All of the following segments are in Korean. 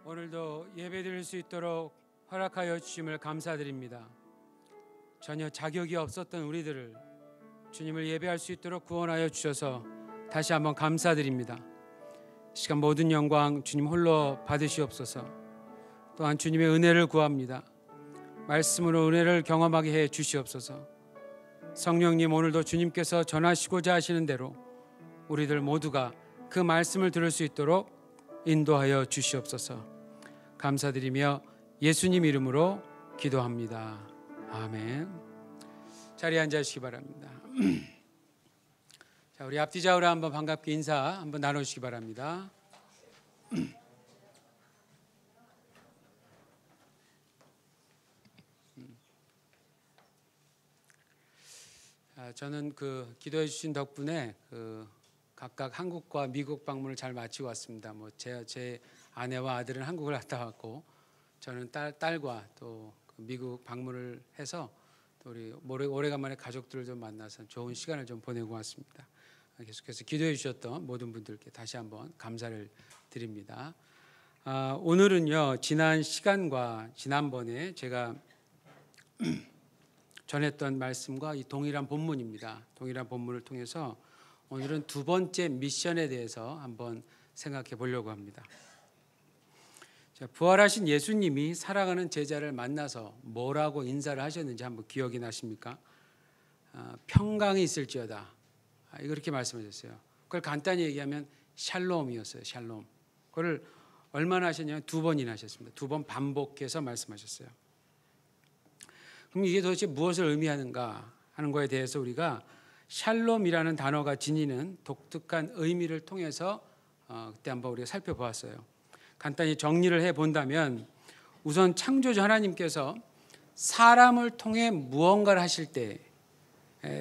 오늘도 예배드릴 수 있도록 허락하여 주심을 감사드립니다. 전혀 자격이 없었던 우리들을 주님을 예배할 수 있도록 구원하여 주셔서 다시 한번 감사드립니다. 이 시간 모든 영광 주님 홀로 받으시옵소서. 또한 주님의 은혜를 구합니다. 말씀으로 은혜를 경험하게 해 주시옵소서. 성령님, 오늘도 주님께서 전하시고자 하시는 대로 우리들 모두가 그 말씀을 들을 수 있도록 인도하여 주시옵소서. 감사드리며 예수님 이름으로 기도합니다. 아멘. 자리에 앉으시기 바랍니다. 자, 우리 앞뒤 좌우로 한번 반갑게 인사 한번 나눠주시기 바랍니다. 저는 기도해 주신 덕분에 각각 한국과 미국 방문을 잘 마치고 왔습니다. 제 아내와 아들은 한국을 갔다 왔고, 저는 딸과 또 미국 방문을 해서 또 우리 오래간만에 가족들을 좀 만나서 좋은 시간을 좀 보내고 왔습니다. 계속해서 기도해 주셨던 모든 분들께 다시 한번 감사를 드립니다. 오늘은요, 지난 시간과 지난번에 제가 전했던 말씀과 이 동일한 본문입니다. 동일한 본문을 통해서 오늘은 두 번째 미션에 대해서 한번 생각해 보려고 합니다. 자, 부활하신 예수님이 사랑하는 제자를 만나서 뭐라고 인사를 하셨는지 한번 기억이 나십니까? 평강이 있을지어다. 이렇게 말씀하셨어요. 그걸 간단히 얘기하면 샬롬이었어요. 샬롬. 그걸 얼마나 하셨냐면 2번이나 하셨습니다. 2번 반복해서 말씀하셨어요. 그럼 이게 도대체 무엇을 의미하는가 하는 거에 대해서 우리가 샬롬이라는 단어가 지니는 독특한 의미를 통해서 그때 한번 우리가 살펴보았어요. 간단히 정리를 해본다면, 우선 창조주 하나님께서 사람을 통해 무언가를 하실 때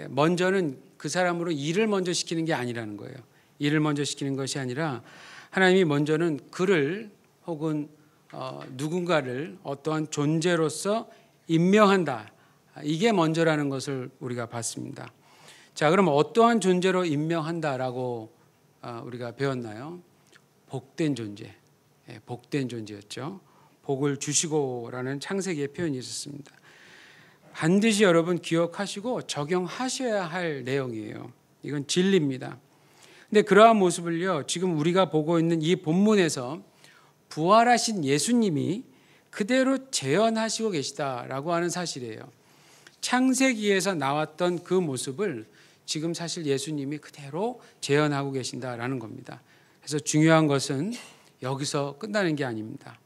먼저는 그 사람으로 일을 먼저 시키는 게 아니라는 거예요. 일을 먼저 시키는 것이 아니라 하나님이 먼저는 그를 혹은 누군가를 어떠한 존재로서 임명한다. 이게 먼저라는 것을 우리가 봤습니다. 자, 그럼 어떠한 존재로 임명한다라고 우리가 배웠나요? 복된 존재. 복된 존재였죠. 복을 주시고라는 창세기의 표현이 있었습니다. 반드시 여러분 기억하시고 적용하셔야 할 내용이에요. 이건 진리입니다. 근데 그러한 모습을요, 지금 우리가 보고 있는 이 본문에서 부활하신 예수님이 그대로 재현하시고 계시다라고 하는 사실이에요. 창세기에서 나왔던 그 모습을 지금 사실 예수님이 그대로 재현하고 계신다라는 겁니다. 그래서 중요한 것은 여기서 끝나는 게 아닙니다.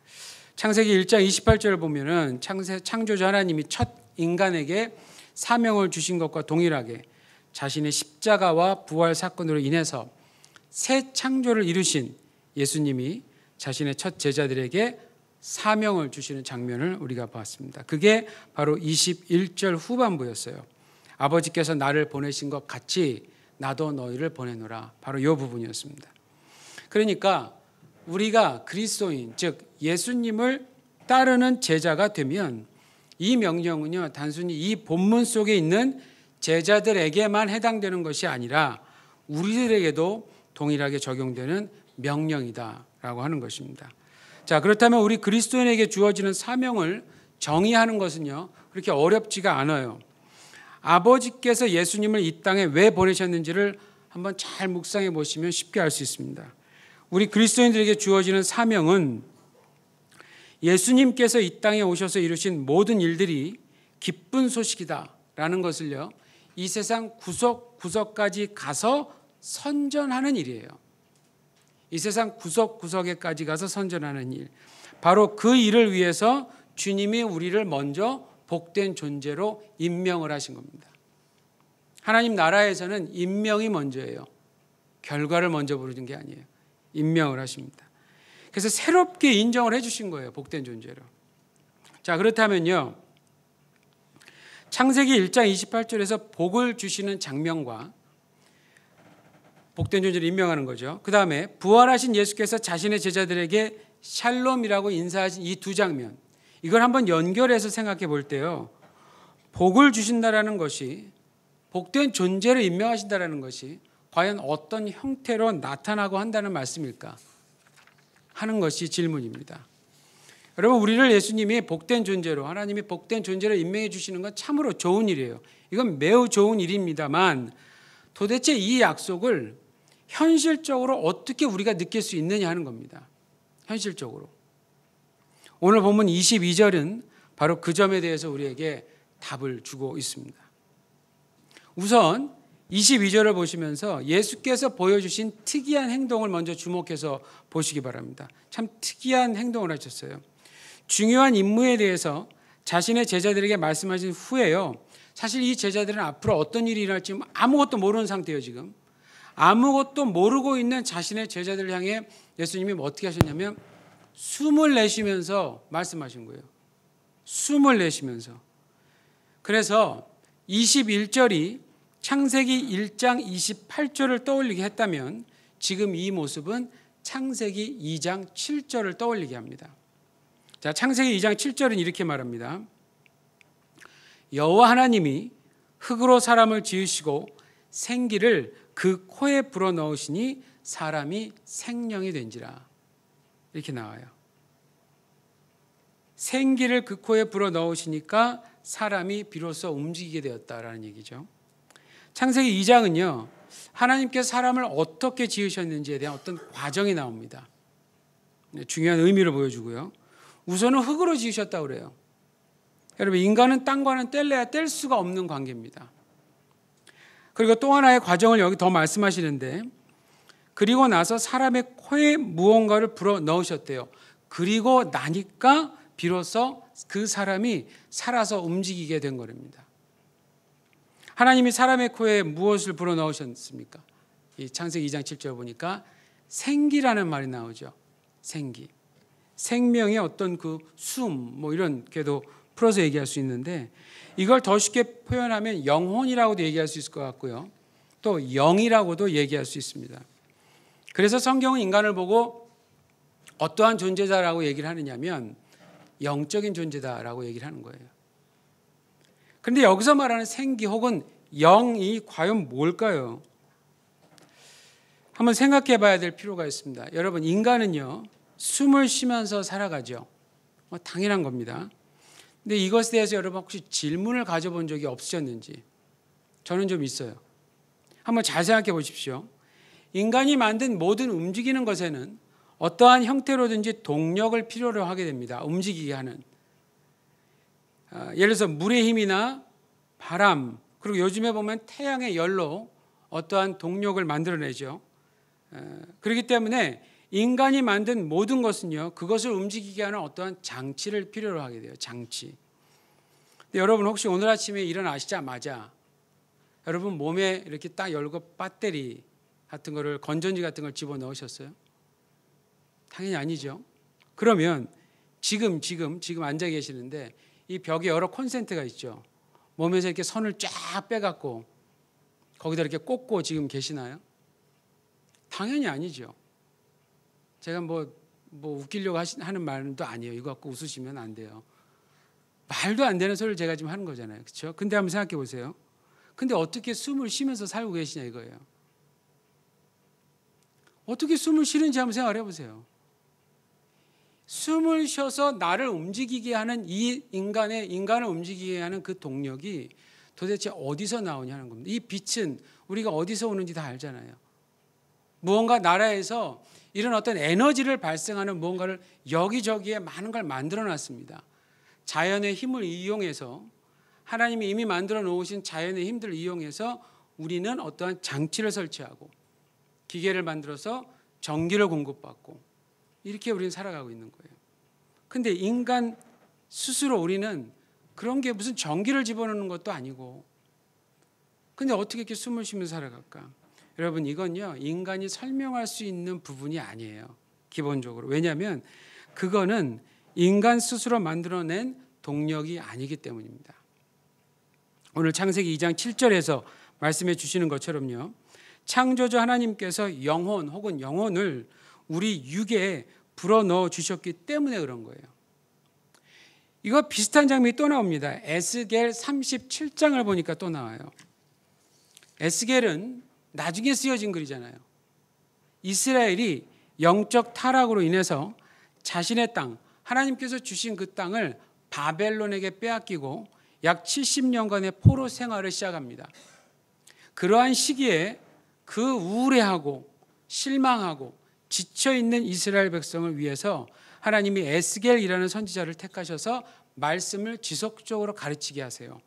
창세기 1장 28절을 보면은 창조주 하나님이 첫 인간에게 사명을 주신 것과 동일하게 자신의 십자가와 부활 사건으로 인해서 새 창조를 이루신 예수님이 자신의 첫 제자들에게 사명을 주시는 장면을 우리가 봤습니다. 그게 바로 21절 후반부였어요. 아버지께서 나를 보내신 것 같이 나도 너희를 보내노라. 바로 이 부분이었습니다. 그러니까 우리가 그리스도인, 즉 예수님을 따르는 제자가 되면 이 명령은요, 단순히 이 본문 속에 있는 제자들에게만 해당되는 것이 아니라 우리들에게도 동일하게 적용되는 명령이다라고 하는 것입니다. 자, 그렇다면 우리 그리스도인에게 주어지는 사명을 정의하는 것은요, 그렇게 어렵지가 않아요. 아버지께서 예수님을 이 땅에 왜 보내셨는지를 한번 잘 묵상해 보시면 쉽게 알 수 있습니다. 우리 그리스도인들에게 주어지는 사명은 예수님께서 이 땅에 오셔서 이루신 모든 일들이 기쁜 소식이다라는 것을요, 이 세상 구석구석까지 가서 선전하는 일이에요. 이 세상 구석구석에까지 가서 선전하는 일. 바로 그 일을 위해서 주님이 우리를 먼저 복된 존재로 임명을 하신 겁니다. 하나님 나라에서는 임명이 먼저예요. 결과를 먼저 부르는 게 아니에요. 임명을 하십니다. 그래서 새롭게 인정을 해주신 거예요. 복된 존재로. 자, 그렇다면요, 창세기 1장 28절에서 복을 주시는 장면과 복된 존재를 임명하는 거죠. 그 다음에 부활하신 예수께서 자신의 제자들에게 샬롬이라고 인사하신 이 두 장면, 이걸 한번 연결해서 생각해 볼 때요, 복을 주신다라는 것이, 복된 존재를 임명하신다라는 것이 과연 어떤 형태로 나타나고 한다는 말씀일까 하는 것이 질문입니다. 여러분, 우리를 예수님이 복된 존재로, 하나님이 복된 존재로 임명해 주시는 건 참으로 좋은 일이에요. 이건 매우 좋은 일입니다만 도대체 이 약속을 현실적으로 어떻게 우리가 느낄 수 있느냐 하는 겁니다. 현실적으로. 오늘 본문 22절은 바로 그 점에 대해서 우리에게 답을 주고 있습니다. 우선 22절을 보시면서 예수께서 보여주신 특이한 행동을 먼저 주목해서 보시기 바랍니다. 참 특이한 행동을 하셨어요. 중요한 임무에 대해서 자신의 제자들에게 말씀하신 후에요. 사실 이 제자들은 앞으로 어떤 일이 일어날지 아무것도 모르는 상태예요. 지금 아무것도 모르고 있는 자신의 제자들을 향해 예수님이 어떻게 하셨냐면 숨을 내쉬면서 말씀하신 거예요. 숨을 내쉬면서. 그래서 21절이 창세기 1장 28절을 떠올리게 했다면 지금 이 모습은 창세기 2장 7절을 떠올리게 합니다. 자, 창세기 2장 7절은 이렇게 말합니다. 여호와 하나님이 흙으로 사람을 지으시고 생기를 그 코에 불어넣으시니 사람이 생명이 된지라. 이렇게 나와요. 생기를 그 코에 불어넣으시니까 사람이 비로소 움직이게 되었다라는 얘기죠. 창세기 2장은요. 하나님께서 사람을 어떻게 지으셨는지에 대한 어떤 과정이 나옵니다. 중요한 의미를 보여주고요. 우선은 흙으로 지으셨다고 그래요. 여러분, 인간은 땅과는 뗄래야 뗄 수가 없는 관계입니다. 그리고 또 하나의 과정을 여기 더 말씀하시는데 그리고 나서 사람의 코에 무언가를 불어 넣으셨대요. 그리고 나니까 비로소 그 사람이 살아서 움직이게 된 겁니다. 하나님이 사람의 코에 무엇을 불어 넣으셨습니까? 이 창세기 2장 7절 보니까 생기라는 말이 나오죠. 생기. 생명의 어떤 그 숨, 이렇게도 풀어서 얘기할 수 있는데 이걸 더 쉽게 표현하면 영혼이라고도 얘기할 수 있을 것 같고요. 또 영이라고도 얘기할 수 있습니다. 그래서 성경은 인간을 보고 어떠한 존재다라고 얘기를 하느냐면 영적인 존재다라고 얘기를 하는 거예요. 그런데 여기서 말하는 생기 혹은 영이 과연 뭘까요? 한번 생각해 봐야 될 필요가 있습니다. 여러분, 인간은요, 숨을 쉬면서 살아가죠. 당연한 겁니다. 근데 이것에 대해서 여러분 혹시 질문을 가져본 적이 없으셨는지? 저는 좀 있어요. 한번 잘 생각해 보십시오. 인간이 만든 모든 움직이는 것에는 어떠한 형태로든지 동력을 필요로 하게 됩니다. 움직이게 하는. 예를 들어서 물의 힘이나 바람, 그리고 요즘에 보면 태양의 열로 어떠한 동력을 만들어내죠. 그렇기 때문에 인간이 만든 모든 것은요, 그것을 움직이게 하는 어떠한 장치를 필요로 하게 돼요. 장치. 근데 여러분 혹시 오늘 아침에 일어나시자마자 여러분 몸에 이렇게 딱 열고 배터리 같은 거를, 건전지 같은 걸 집어넣으셨어요? 당연히 아니죠. 그러면 지금 앉아 계시는데 이 벽에 여러 콘센트가 있죠. 몸에서 이렇게 선을 쫙 빼갖고 거기다 이렇게 꽂고 지금 계시나요? 당연히 아니죠. 제가 뭐 웃기려고 하는 말도 아니에요. 이거 갖고 웃으시면 안 돼요. 말도 안 되는 소리를 제가 지금 하는 거잖아요. 그렇죠? 근데 한번 생각해 보세요. 근데 어떻게 숨을 쉬면서 살고 계시냐 이거예요. 어떻게 숨을 쉬는지 한번 생각해 보세요. 숨을 쉬어서 나를 움직이게 하는 이 인간을 움직이게 하는 그 동력이 도대체 어디서 나오냐는 겁니다. 이 빛은 우리가 어디서 오는지 다 알잖아요. 무언가 나라에서 이런 어떤 에너지를 발생하는 무언가를 여기저기에 많은 걸 만들어 놨습니다. 자연의 힘을 이용해서, 하나님이 이미 만들어 놓으신 자연의 힘들을 이용해서 우리는 어떠한 장치를 설치하고 기계를 만들어서 전기를 공급받고 이렇게 우리는 살아가고 있는 거예요. 근데 인간 스스로 우리는 그런 게 무슨 전기를 집어넣는 것도 아니고, 근데 어떻게 이렇게 숨을 쉬면서 살아갈까? 여러분, 이건요, 인간이 설명할 수 있는 부분이 아니에요. 기본적으로. 왜냐하면 그거는 인간 스스로 만들어낸 동력이 아니기 때문입니다. 오늘 창세기 2장 7절에서 말씀해 주시는 것처럼요, 창조주 하나님께서 영혼 혹은 영혼을 우리 육에 불어넣어 주셨기 때문에 그런 거예요. 이거 비슷한 장면이 또 나옵니다. 에스겔 37장을 보니까 또 나와요. 에스겔은 나중에 쓰여진 글이잖아요. 이스라엘이 영적 타락으로 인해서 자신의 땅, 하나님께서 주신 그 땅을 바벨론에게 빼앗기고 약 70년간의 포로 생활을 시작합니다. 그러한 시기에 그 우울해하고 실망하고 지쳐있는 이스라엘 백성을 위해서 하나님이 에스겔이라는 선지자를 택하셔서 말씀을 지속적으로 가르치게 하세요.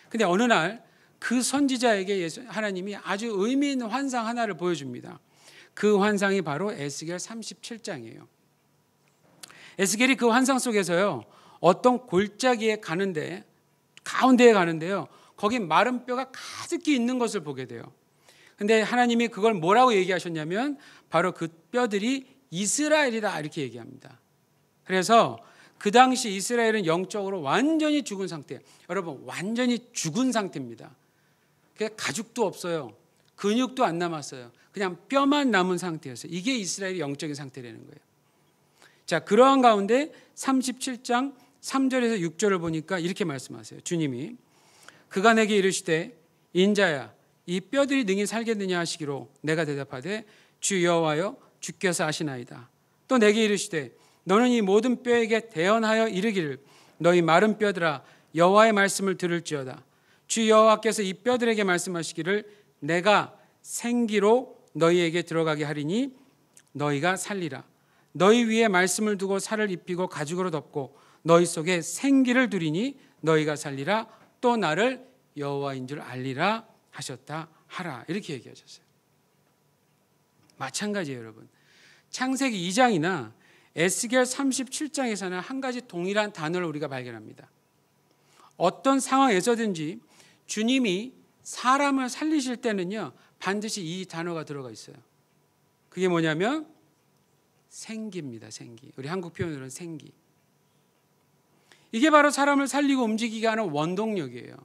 근데 어느 날 그 선지자에게 하나님이 아주 의미 있는 환상 하나를 보여줍니다. 그 환상이 바로 에스겔 37장이에요. 에스겔이 그 환상 속에서요, 어떤 골짜기에 가는데, 가운데에 가는데요, 거기 마른 뼈가 가득히 있는 것을 보게 돼요. 근데 하나님이 그걸 뭐라고 얘기하셨냐면 바로 그 뼈들이 이스라엘이다 이렇게 얘기합니다. 그래서 그 당시 이스라엘은 영적으로 완전히 죽은 상태, 여러분 완전히 죽은 상태입니다. 가죽도 없어요. 근육도 안 남았어요. 그냥 뼈만 남은 상태였어요. 이게 이스라엘의 영적인 상태라는 거예요. 자, 그러한 가운데 37장 3절에서 6절을 보니까 이렇게 말씀하세요. 주님이 그가 내게 이르시되 인자야 이 뼈들이 능히 살겠느냐 하시기로 내가 대답하되 주 여호와여 주께서 아시나이다. 또 내게 이르시되 너는 이 모든 뼈에게 대언하여 이르기를 너희 마른 뼈들아 여호와의 말씀을 들을지어다. 주 여호와께서 이 뼈들에게 말씀하시기를 내가 생기로 너희에게 들어가게 하리니 너희가 살리라. 너희 위에 말씀을 두고 살을 입히고 가죽으로 덮고 너희 속에 생기를 두리니 너희가 살리라. 또 나를 여호와인 줄 알리라 하셨다 하라. 이렇게 얘기하셨어요. 마찬가지예요, 여러분. 창세기 2장이나 에스겔 37장에서는 한 가지 동일한 단어를 우리가 발견합니다. 어떤 상황에서든지 주님이 사람을 살리실 때는요, 반드시 이 단어가 들어가 있어요. 그게 뭐냐면 생기입니다. 생기. 우리 한국 표현으로는 생기. 이게 바로 사람을 살리고 움직이게 하는 원동력이에요.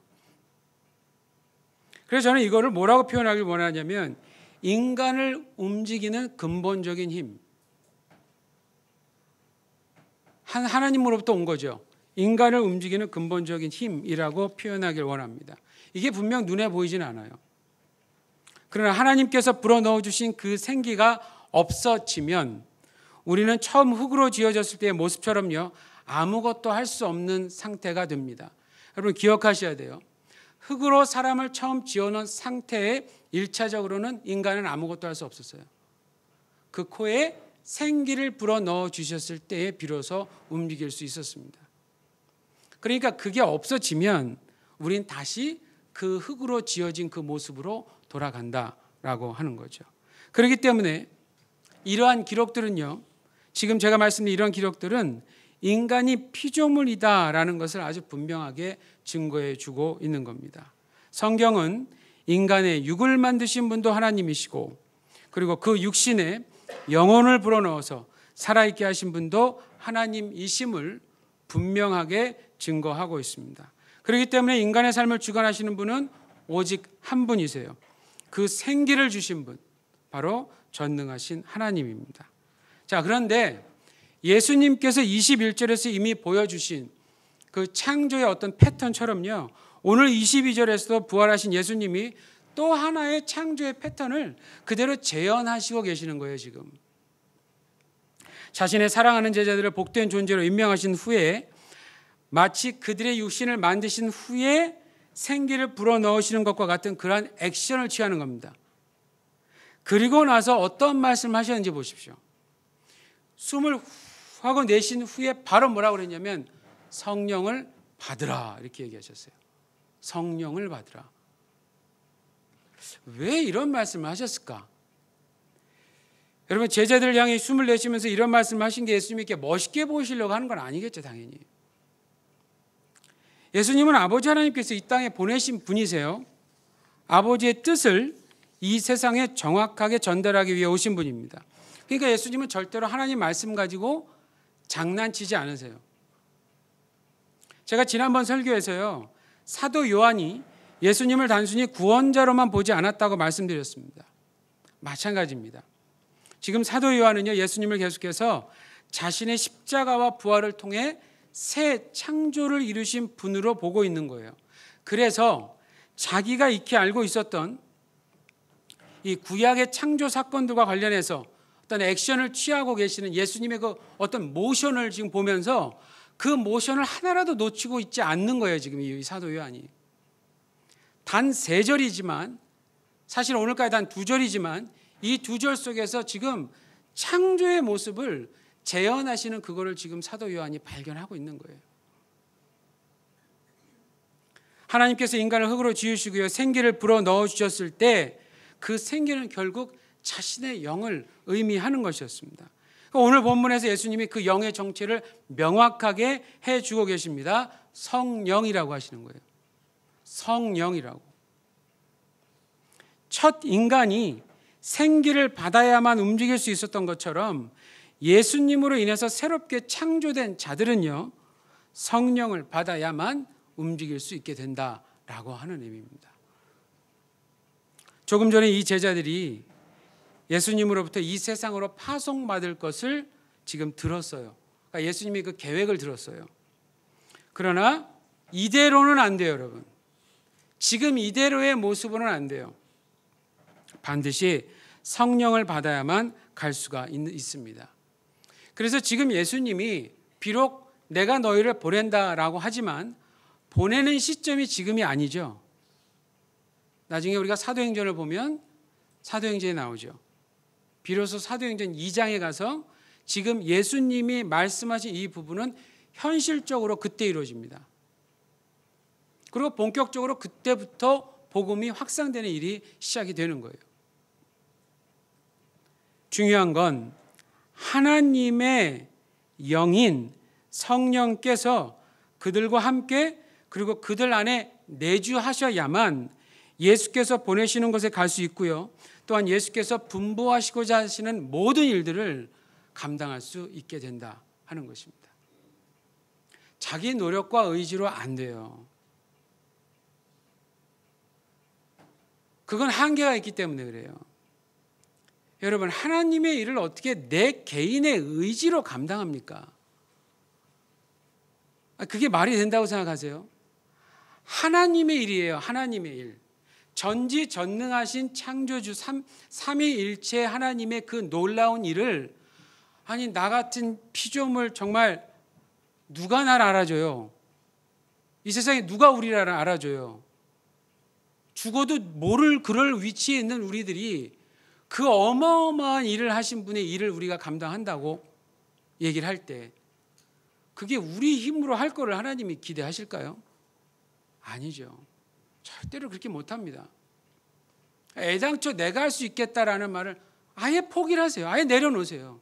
그래서 저는 이거를 뭐라고 표현하길 원하냐면 인간을 움직이는 근본적인 힘. 하나님으로부터 온 거죠. 인간을 움직이는 근본적인 힘이라고 표현하길 원합니다. 이게 분명 눈에 보이진 않아요. 그러나 하나님께서 불어넣어 주신 그 생기가 없어지면 우리는 처음 흙으로 지어졌을 때의 모습처럼요, 아무것도 할 수 없는 상태가 됩니다. 여러분 기억하셔야 돼요. 흙으로 사람을 처음 지어놓은 상태에 1차적으로는 인간은 아무것도 할 수 없었어요. 그 코에 생기를 불어넣어 주셨을 때에 비로소 움직일 수 있었습니다. 그러니까 그게 없어지면 우린 다시 그 흙으로 지어진 그 모습으로 돌아간다라고 하는 거죠. 그렇기 때문에 이러한 기록들은요, 지금 제가 말씀드린 이런 기록들은 인간이 피조물이다라는 것을 아주 분명하게 증거해 주고 있는 겁니다. 성경은 인간의 육을 만드신 분도 하나님이시고 그리고 그 육신에 영혼을 불어넣어서 살아있게 하신 분도 하나님이심을 분명하게 증거하고 있습니다. 그렇기 때문에 인간의 삶을 주관하시는 분은 오직 한 분이세요. 그 생기를 주신 분, 바로 전능하신 하나님입니다. 자, 그런데 예수님께서 21절에서 이미 보여주신 그 창조의 어떤 패턴처럼요, 오늘 22절에서도 부활하신 예수님이 또 하나의 창조의 패턴을 그대로 재현하시고 계시는 거예요. 지금 자신의 사랑하는 제자들을 복된 존재로 임명하신 후에 마치 그들의 육신을 만드신 후에 생기를 불어넣으시는 것과 같은 그러한 액션을 취하는 겁니다. 그리고 나서 어떤 말씀을 하셨는지 보십시오. 숨을 후 하고 내신 후에 바로 뭐라고 그랬냐면 성령을 받으라 이렇게 얘기하셨어요. 성령을 받으라. 왜 이런 말씀을 하셨을까? 여러분 제자들을 향해 숨을 내쉬면서 이런 말씀을 하신 게 예수님이 이렇게 멋있게 보이시려고 하는 건 아니겠죠, 당연히. 예수님은 아버지 하나님께서 이 땅에 보내신 분이세요. 아버지의 뜻을 이 세상에 정확하게 전달하기 위해 오신 분입니다. 그러니까 예수님은 절대로 하나님 말씀 가지고 장난치지 않으세요. 제가 지난번 설교에서요, 사도 요한이 예수님을 단순히 구원자로만 보지 않았다고 말씀드렸습니다. 마찬가지입니다. 지금 사도 요한은요, 예수님을 계속해서 자신의 십자가와 부활을 통해 새 창조를 이루신 분으로 보고 있는 거예요. 그래서 자기가 익히 알고 있었던 이 구약의 창조 사건들과 관련해서 어떤 액션을 취하고 계시는 예수님의 그 어떤 모션을 지금 보면서 그 모션을 하나라도 놓치고 있지 않는 거예요. 지금 이 사도 요한이. 단 3절이지만 사실 오늘까지 단 2절이지만 이 2절 속에서 지금 창조의 모습을 재현하시는 그거를 지금 사도 요한이 발견하고 있는 거예요. 하나님께서 인간을 흙으로 지으시고요, 생기를 불어 넣어 주셨을 때 그 생기는 결국 자신의 영을 의미하는 것이었습니다. 오늘 본문에서 예수님이 그 영의 정체를 명확하게 해주고 계십니다. 성령이라고 하시는 거예요. 성령이라고. 첫 인간이 생기를 받아야만 움직일 수 있었던 것처럼 예수님으로 인해서 새롭게 창조된 자들은요, 성령을 받아야만 움직일 수 있게 된다라고 하는 의미입니다. 조금 전에 이 제자들이 예수님으로부터 이 세상으로 파송받을 것을 지금 들었어요. 그러니까 예수님이 그 계획을 들었어요. 그러나 이대로는 안 돼요, 여러분. 지금 이대로의 모습으로는 안 돼요. 반드시 성령을 받아야만 갈 수가 있습니다. 그래서 지금 예수님이 비록 내가 너희를 보낸다라고 하지만 보내는 시점이 지금이 아니죠. 나중에 우리가 사도행전을 보면 사도행전에 나오죠. 비로소 사도행전 2장에 가서 지금 예수님이 말씀하신 이 부분은 현실적으로 그때 이루어집니다. 그리고 본격적으로 그때부터 복음이 확산되는 일이 시작이 되는 거예요. 중요한 건 하나님의 영인 성령께서 그들과 함께 그리고 그들 안에 내주하셔야만 예수께서 보내시는 곳에 갈 수 있고요. 또한 예수께서 분부하시고자 하시는 모든 일들을 감당할 수 있게 된다 하는 것입니다. 자기 노력과 의지로 안 돼요. 그건 한계가 있기 때문에 그래요. 여러분, 하나님의 일을 어떻게 내 개인의 의지로 감당합니까? 그게 말이 된다고 생각하세요? 하나님의 일이에요. 하나님의 일. 전지전능하신 창조주 삼위일체 하나님의 그 놀라운 일을 아니 나 같은 피조물 정말 누가 날 알아줘요? 이 세상에 누가 우리를 알아줘요? 죽어도 모를 그럴 위치에 있는 우리들이 그 어마어마한 일을 하신 분의 일을 우리가 감당한다고 얘기를 할 때 그게 우리 힘으로 할 거를 하나님이 기대하실까요? 아니죠. 절대로 그렇게 못합니다. 애당초 내가 할 수 있겠다라는 말을 아예 포기를 하세요. 아예 내려놓으세요.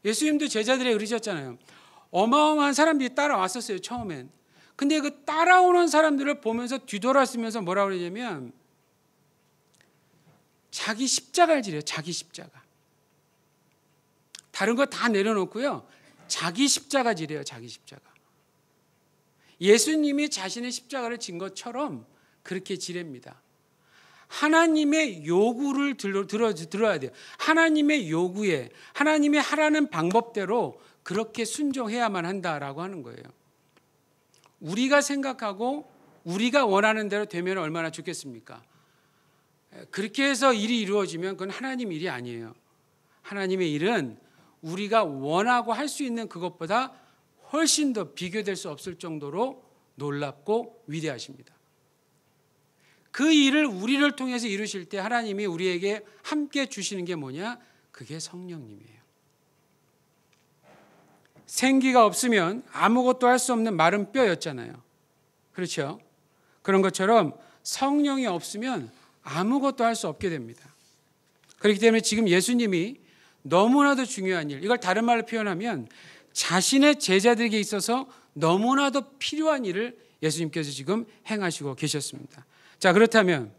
예수님도 제자들에게 그러셨잖아요. 어마어마한 사람들이 따라왔었어요, 처음엔. 근데 그 따라오는 사람들을 보면서 뒤돌아쓰면서 뭐라고 그러냐면 자기 십자가를 지래요. 자기 십자가. 다른 거 다 내려놓고요. 자기 십자가 지래요. 자기 십자가. 예수님이 자신의 십자가를 진 것처럼 그렇게 지렙니다. 하나님의 요구를 들어야 돼요. 하나님의 요구에 하나님이 하라는 방법대로 그렇게 순종해야만 한다라고 하는 거예요. 우리가 생각하고 우리가 원하는 대로 되면 얼마나 좋겠습니까? 그렇게 해서 일이 이루어지면 그건 하나님 일이 아니에요. 하나님의 일은 우리가 원하고 할 수 있는 그것보다 훨씬 더 비교될 수 없을 정도로 놀랍고 위대하십니다. 그 일을 우리를 통해서 이루실 때 하나님이 우리에게 함께 주시는 게 뭐냐? 그게 성령님이에요. 생기가 없으면 아무것도 할 수 없는 마른 뼈였잖아요. 그렇죠? 그런 것처럼 성령이 없으면 아무것도 할 수 없게 됩니다. 그렇기 때문에 지금 예수님이 너무나도 중요한 일, 이걸 다른 말로 표현하면 자신의 제자들에게 있어서 너무나도 필요한 일을 예수님께서 지금 행하시고 계셨습니다. 자, 그렇다면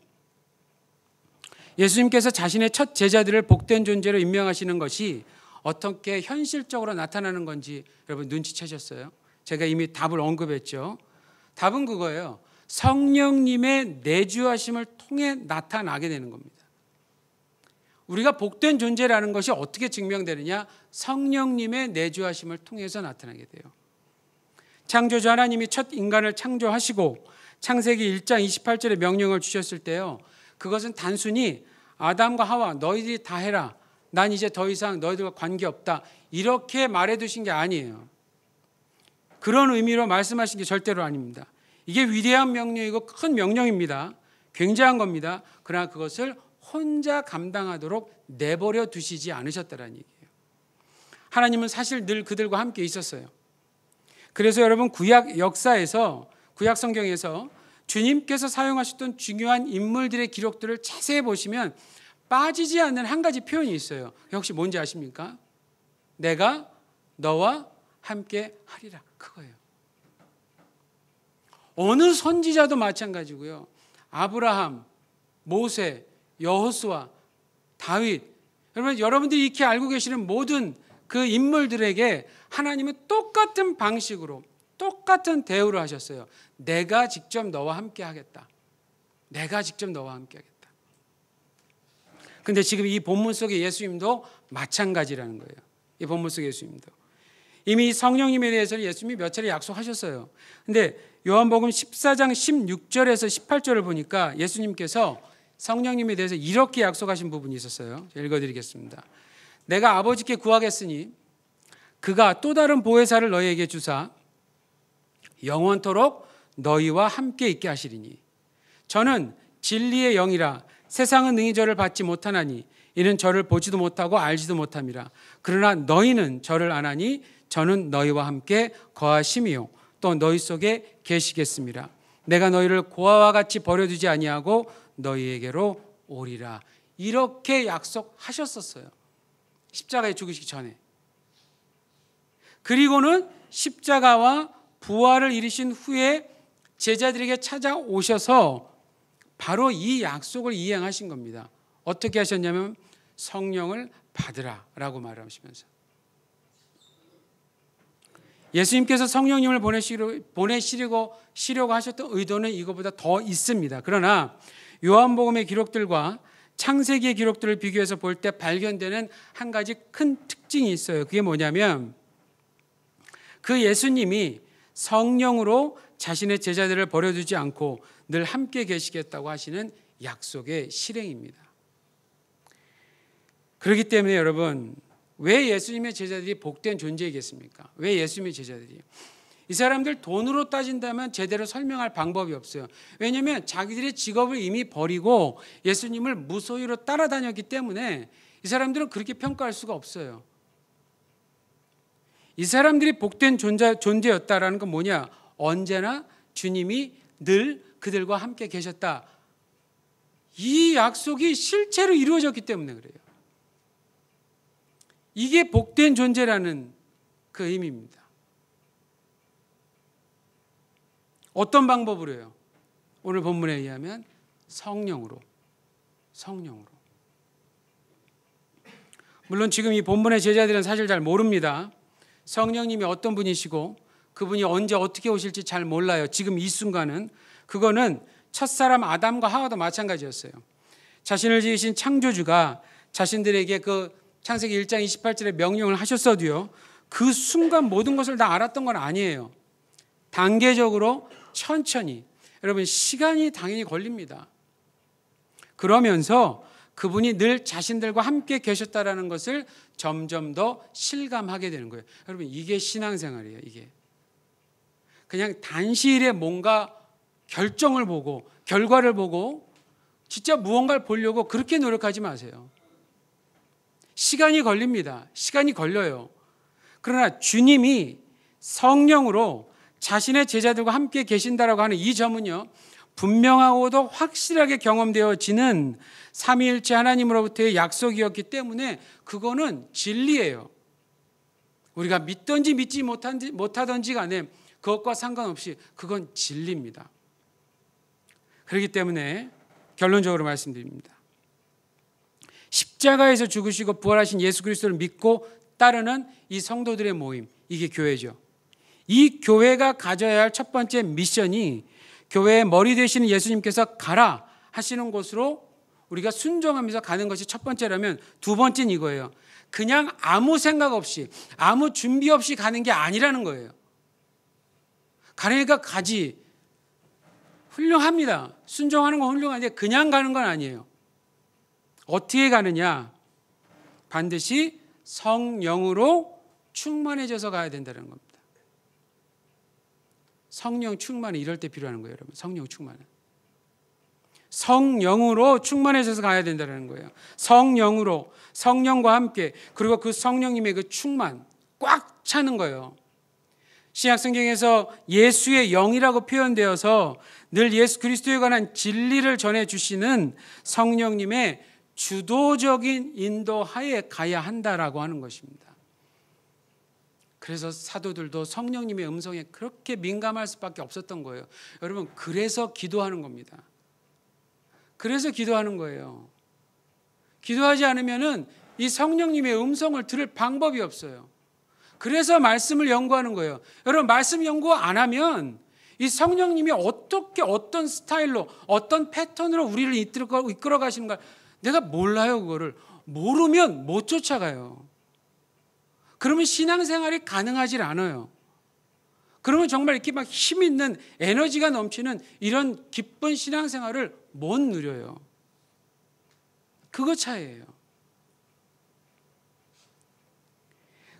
예수님께서 자신의 첫 제자들을 복된 존재로 임명하시는 것이 어떻게 현실적으로 나타나는 건지 여러분 눈치채셨어요? 제가 이미 답을 언급했죠. 답은 그거예요. 성령님의 내주하심을 통해 나타나게 되는 겁니다. 우리가 복된 존재라는 것이 어떻게 증명되느냐? 성령님의 내주하심을 통해서 나타나게 돼요. 창조주 하나님이 첫 인간을 창조하시고 창세기 1장 28절에 명령을 주셨을 때요, 그것은 단순히 아담과 하와 너희들이 다 해라 난 이제 더 이상 너희들과 관계없다. 이렇게 말해두신 게 아니에요. 그런 의미로 말씀하신 게 절대로 아닙니다. 이게 위대한 명령이고 큰 명령입니다. 굉장한 겁니다. 그러나 그것을 혼자 감당하도록 내버려 두시지 않으셨다는 얘기예요. 하나님은 사실 늘 그들과 함께 있었어요. 그래서 여러분 구약 역사에서, 구약 성경에서 주님께서 사용하셨던 중요한 인물들의 기록들을 자세히 보시면 빠지지 않는 한 가지 표현이 있어요. 혹시 뭔지 아십니까? 내가 너와 함께 하리라. 그거예요. 어느 선지자도 마찬가지고요. 아브라함, 모세, 여호수아, 다윗, 여러분들이 익히 알고 계시는 모든 그 인물들에게 하나님은 똑같은 방식으로 똑같은 대우를 하셨어요. 내가 직접 너와 함께 하겠다. 내가 직접 너와 함께 하겠다. 근데 지금 이 본문 속의 예수님도 마찬가지라는 거예요. 이 본문 속의 예수님도. 이미 성령님에 대해서는 예수님이 몇 차례 약속하셨어요. 근데 요한복음 14장 16절에서 18절을 보니까 예수님께서 성령님에 대해서 이렇게 약속하신 부분이 있었어요. 읽어드리겠습니다. 내가 아버지께 구하겠으니 그가 또 다른 보혜사를 너희에게 주사 영원토록 너희와 함께 있게 하시리니 저는 진리의 영이라 세상은 능히 저를 받지 못하나니 이는 저를 보지도 못하고 알지도 못함이라. 그러나 너희는 저를 아나니 저는 너희와 함께 거하심이요 또 너희 속에 계시겠습니다. 내가 너희를 고아와 같이 버려두지 아니하고 너희에게로 오리라. 이렇게 약속하셨었어요. 십자가에 죽으시기 전에. 그리고는 십자가와 부활을 이루신 후에 제자들에게 찾아오셔서 바로 이 약속을 이행하신 겁니다. 어떻게 하셨냐면 성령을 받으라 라고 말하시면서 예수님께서 성령님을 보내시려고 하셨던 의도는 이거보다 더 있습니다. 그러나 요한복음의 기록들과 창세기의 기록들을 비교해서 볼 때 발견되는 한 가지 큰 특징이 있어요. 그게 뭐냐면 그 예수님이 성령으로 자신의 제자들을 버려두지 않고 늘 함께 계시겠다고 하시는 약속의 실행입니다. 그렇기 때문에 여러분, 왜 예수님의 제자들이 복된 존재이겠습니까? 왜 예수님의 제자들이? 이 사람들 돈으로 따진다면 제대로 설명할 방법이 없어요. 왜냐하면 자기들의 직업을 이미 버리고 예수님을 무소유로 따라다녔기 때문에 이 사람들은 그렇게 평가할 수가 없어요. 이 사람들이 복된 존재였다라는 건 뭐냐? 언제나 주님이 늘 그들과 함께 계셨다. 이 약속이 실제로 이루어졌기 때문에 그래요. 이게 복된 존재라는 그 의미입니다. 어떤 방법으로요? 오늘 본문에 의하면 성령으로. 물론 지금 이 본문의 제자들은 사실 잘 모릅니다. 성령님이 어떤 분이시고 그분이 언제 어떻게 오실지 잘 몰라요. 지금 이 순간은. 그거는 첫사람 아담과 하와도 마찬가지였어요. 자신을 지으신 창조주가 자신들에게 그 창세기 1장 28절에 명령을 하셨어도요, 그 순간 모든 것을 다 알았던 건 아니에요. 단계적으로 천천히. 여러분, 시간이 당연히 걸립니다. 그러면서 그분이 늘 자신들과 함께 계셨다라는 것을 점점 더 실감하게 되는 거예요. 여러분, 이게 신앙생활이에요. 이게 그냥 단시일에 뭔가 결정을 보고 결과를 보고 진짜 무언가를 보려고 그렇게 노력하지 마세요. 시간이 걸립니다. 시간이 걸려요. 그러나 주님이 성령으로 자신의 제자들과 함께 계신다라고 하는 이 점은요, 분명하고도 확실하게 경험되어지는 삼위일체 하나님으로부터의 약속이었기 때문에 그거는 진리예요. 우리가 믿든지 믿지 못하든지 간에 그것과 상관없이 그건 진리입니다. 그렇기 때문에 결론적으로 말씀드립니다. 십자가에서 죽으시고 부활하신 예수 그리스도를 믿고 따르는 이 성도들의 모임, 이게 교회죠. 이 교회가 가져야 할 첫 번째 미션이 교회의 머리 되시는 예수님께서 가라 하시는 곳으로 우리가 순종하면서 가는 것이 첫 번째라면, 두 번째는 이거예요. 그냥 아무 생각 없이 아무 준비 없이 가는 게 아니라는 거예요. 가려니까 가지. 훌륭합니다. 순종하는 건 훌륭한데 그냥 가는 건 아니에요. 어떻게 가느냐? 반드시 성령으로 충만해져서 가야 된다는 겁니다. 성령 충만이 이럴 때 필요한 거예요, 여러분. 성령 충만은. 성령으로 충만해져서 가야 된다는 거예요. 성령으로, 성령과 함께, 그리고 그 성령님의 그 충만 꽉 차는 거예요. 신약성경에서 예수의 영이라고 표현되어서 늘 예수 그리스도에 관한 진리를 전해주시는 성령님의 주도적인 인도하에 가야 한다라고 하는 것입니다. 그래서 사도들도 성령님의 음성에 그렇게 민감할 수밖에 없었던 거예요. 여러분, 그래서 기도하는 겁니다. 그래서 기도하는 거예요. 기도하지 않으면은 이 성령님의 음성을 들을 방법이 없어요. 그래서 말씀을 연구하는 거예요. 여러분, 말씀 연구 안 하면 이 성령님이 어떻게 어떤 스타일로 어떤 패턴으로 우리를 이끌어 가시는가 내가 몰라요. 그거를 모르면 못 쫓아가요. 그러면 신앙생활이 가능하지 않아요. 그러면 정말 이렇게 막 힘 있는 에너지가 넘치는 이런 기쁜 신앙생활을 못 누려요. 그거 차이예요.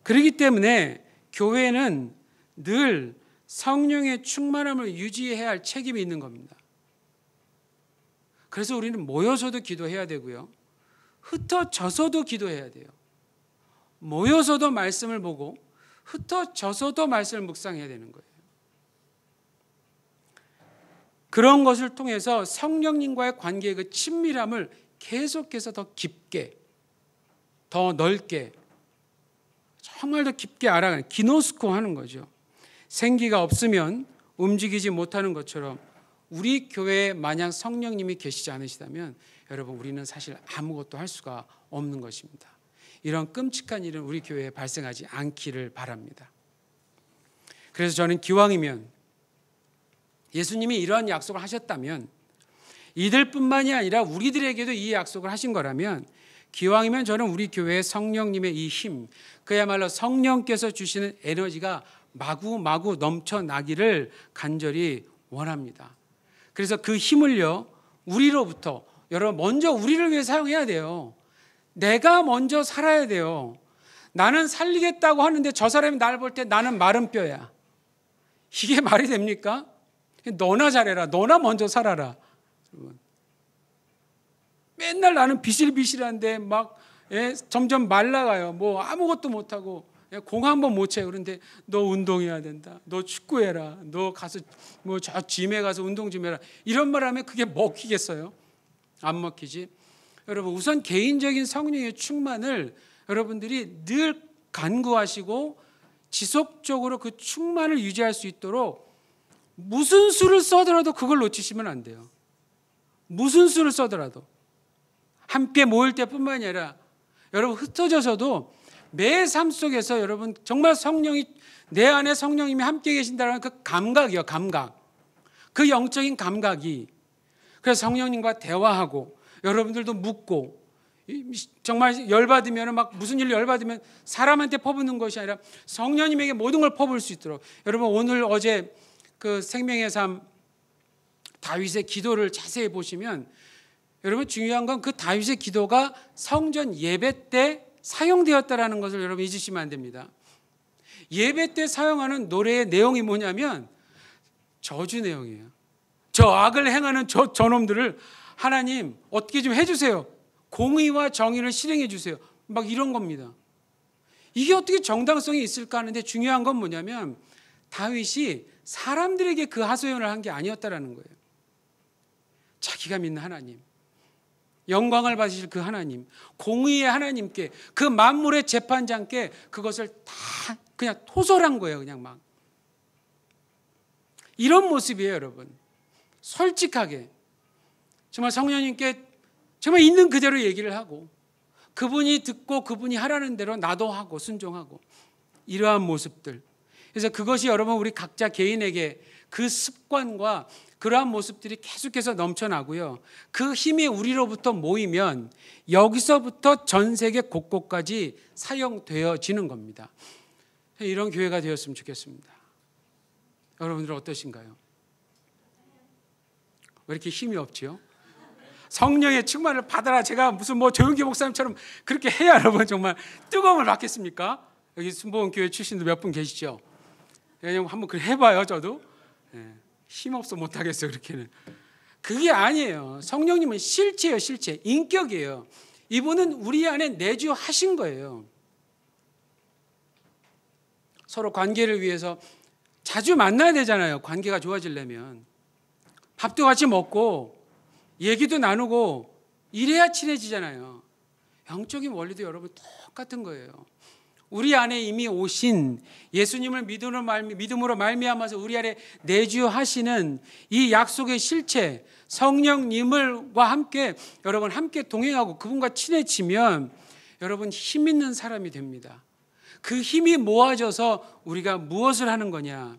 그렇기 때문에 교회는 늘 성령의 충만함을 유지해야 할 책임이 있는 겁니다. 그래서 우리는 모여서도 기도해야 되고요. 흩어져서도 기도해야 돼요. 모여서도 말씀을 보고 흩어져서도 말씀을 묵상해야 되는 거예요. 그런 것을 통해서 성령님과의 관계의 그 친밀함을 계속해서 더 깊게, 더 넓게, 정말 더 깊게 알아가는, 기노스코 하는 거죠. 생기가 없으면 움직이지 못하는 것처럼 우리 교회에 만약 성령님이 계시지 않으시다면 여러분, 우리는 사실 아무것도 할 수가 없는 것입니다. 이런 끔찍한 일은 우리 교회에 발생하지 않기를 바랍니다. 그래서 저는 기왕이면 예수님이 이러한 약속을 하셨다면, 이들뿐만이 아니라 우리들에게도 이 약속을 하신 거라면, 기왕이면 저는 우리 교회의 성령님의 이 힘, 그야말로 성령께서 주시는 에너지가 마구마구 넘쳐나기를 간절히 원합니다. 그래서 그 힘을요, 우리로부터, 여러분, 먼저 우리를 위해 사용해야 돼요. 내가 먼저 살아야 돼요. 나는 살리겠다고 하는데 저 사람이 나를 볼 때 나는 마른 뼈야. 이게 말이 됩니까? 너나 잘해라. 너나 먼저 살아라. 맨날 나는 비실비실한데 막 점점 말라가요. 뭐 아무것도 못하고 공 한 번 못 채요. 그런데 너 운동해야 된다. 너 축구해라. 너 가서 뭐 저 짐에 가서 운동 좀 해라. 이런 말 하면 그게 먹히겠어요? 안 먹히지. 여러분, 우선 개인적인 성령의 충만을 여러분들이 늘 간구하시고 지속적으로 그 충만을 유지할 수 있도록 무슨 수를 써더라도 그걸 놓치시면 안 돼요. 무슨 수를 써더라도. 함께 모일 때뿐만이 아니라 여러분, 흩어져서도 매 삶 속에서 여러분 정말 성령이, 내 안에 성령님이 함께 계신다는 그 감각이요, 감각. 그 영적인 감각이, 그래서 성령님과 대화하고 여러분들도 묻고, 정말 열받으면 막 무슨 일로 열받으면 사람한테 퍼붓는 것이 아니라 성령님에게 모든 걸 퍼부을 수 있도록. 여러분, 오늘 어제 그 생명의 삶 다윗의 기도를 자세히 보시면 여러분, 중요한 건 그 다윗의 기도가 성전 예배 때 사용되었다라는 것을 여러분 잊으시면 안 됩니다. 예배 때 사용하는 노래의 내용이 뭐냐면 저주 내용이에요. 저 악을 행하는 저놈들을 하나님 어떻게 좀 해주세요. 공의와 정의를 실행해 주세요. 막 이런 겁니다. 이게 어떻게 정당성이 있을까 하는데 중요한 건 뭐냐면 다윗이 사람들에게 그 하소연을 한 게 아니었다라는 거예요. 자기가 믿는 하나님, 영광을 받으실 그 하나님, 공의의 하나님께, 그 만물의 재판장께 그것을 다 그냥 토설한 거예요. 그냥 막 이런 모습이에요. 여러분, 솔직하게 정말 성령님께 정말 있는 그대로 얘기를 하고, 그분이 듣고 그분이 하라는 대로 나도 하고 순종하고, 이러한 모습들. 그래서 그것이 여러분 우리 각자 개인에게 그 습관과 그러한 모습들이 계속해서 넘쳐나고요. 그 힘이 우리로부터 모이면 여기서부터 전 세계 곳곳까지 사용되어지는 겁니다. 이런 교회가 되었으면 좋겠습니다. 여러분들은 어떠신가요? 왜 이렇게 힘이 없지요? 성령의 충만을 받아라. 제가 무슨 뭐 조용기 목사님처럼 그렇게 해야 여러분 정말 뜨거움을 받겠습니까? 여기 순복음교회 출신도 몇 분 계시죠? 그냥 한번 그래 해봐요. 저도 힘없어 못하겠어요. 그렇게는. 그게 아니에요. 성령님은 실체예요. 실체. 인격이에요. 이분은 우리 안에 내주하신 거예요. 서로 관계를 위해서 자주 만나야 되잖아요. 관계가 좋아지려면. 밥도 같이 먹고 얘기도 나누고 이래야 친해지잖아요. 영적인 원리도 여러분 똑같은 거예요. 우리 안에 이미 오신 예수님을 믿음으로 말미암아서 우리 안에 내주하시는 이 약속의 실체 성령님과 함께 여러분 함께 동행하고 그분과 친해지면 여러분 힘 있는 사람이 됩니다. 그 힘이 모아져서 우리가 무엇을 하는 거냐?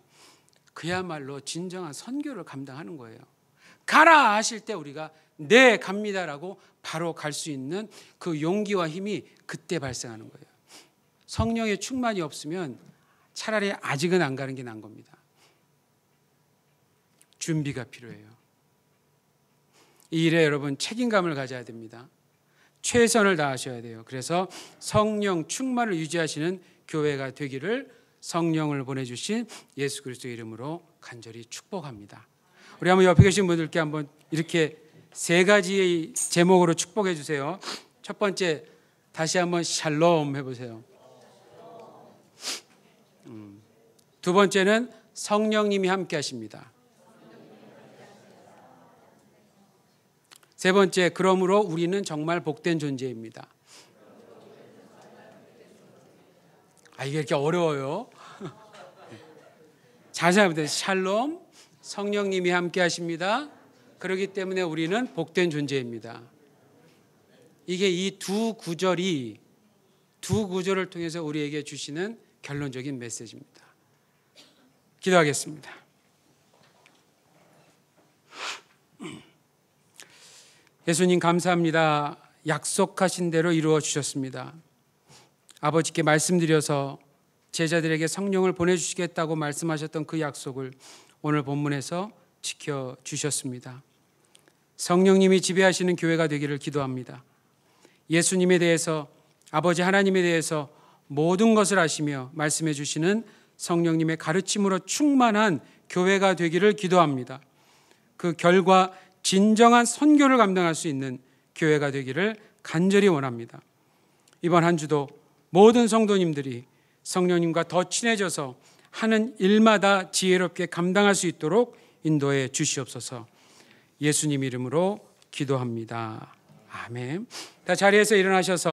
그야말로 진정한 선교를 감당하는 거예요. 가라 하실 때 우리가 네 갑니다라고 바로 갈 수 있는 그 용기와 힘이 그때 발생하는 거예요. 성령의 충만이 없으면 차라리 아직은 안 가는 게 나은 겁니다. 준비가 필요해요. 이 일에 여러분 책임감을 가져야 됩니다. 최선을 다하셔야 돼요. 그래서 성령 충만을 유지하시는 교회가 되기를 성령을 보내주신 예수 그리스도의 이름으로 간절히 축복합니다. 우리 한번 옆에 계신 분들께 한번 이렇게 세 가지의 제목으로 축복해 주세요. 첫 번째, 다시 한번 샬롬 해보세요. 두 번째는 성령님이 함께 하십니다. 세 번째, 그러므로 우리는 정말 복된 존재입니다. 이게 이렇게 어려워요. 자세히 하면 샬롬, 성령님이 함께 하십니다. 그렇기 때문에 우리는 복된 존재입니다. 이게 이 두 구절을 통해서 우리에게 주시는 결론적인 메시지입니다. 기도하겠습니다. 예수님 감사합니다. 약속하신 대로 이루어 주셨습니다. 아버지께 말씀드려서 제자들에게 성령을 보내주시겠다고 말씀하셨던 그 약속을 오늘 본문에서 지켜주셨습니다. 성령님이 지배하시는 교회가 되기를 기도합니다. 예수님에 대해서 아버지 하나님에 대해서 모든 것을 아시며 말씀해 주시는 성령님의 가르침으로 충만한 교회가 되기를 기도합니다. 그 결과 진정한 선교를 감당할 수 있는 교회가 되기를 간절히 원합니다. 이번 한 주도 모든 성도님들이 성령님과 더 친해져서 하는 일마다 지혜롭게 감당할 수 있도록 인도해 주시옵소서. 예수님 이름으로 기도합니다. 아멘. 다 자리에서 일어나셔서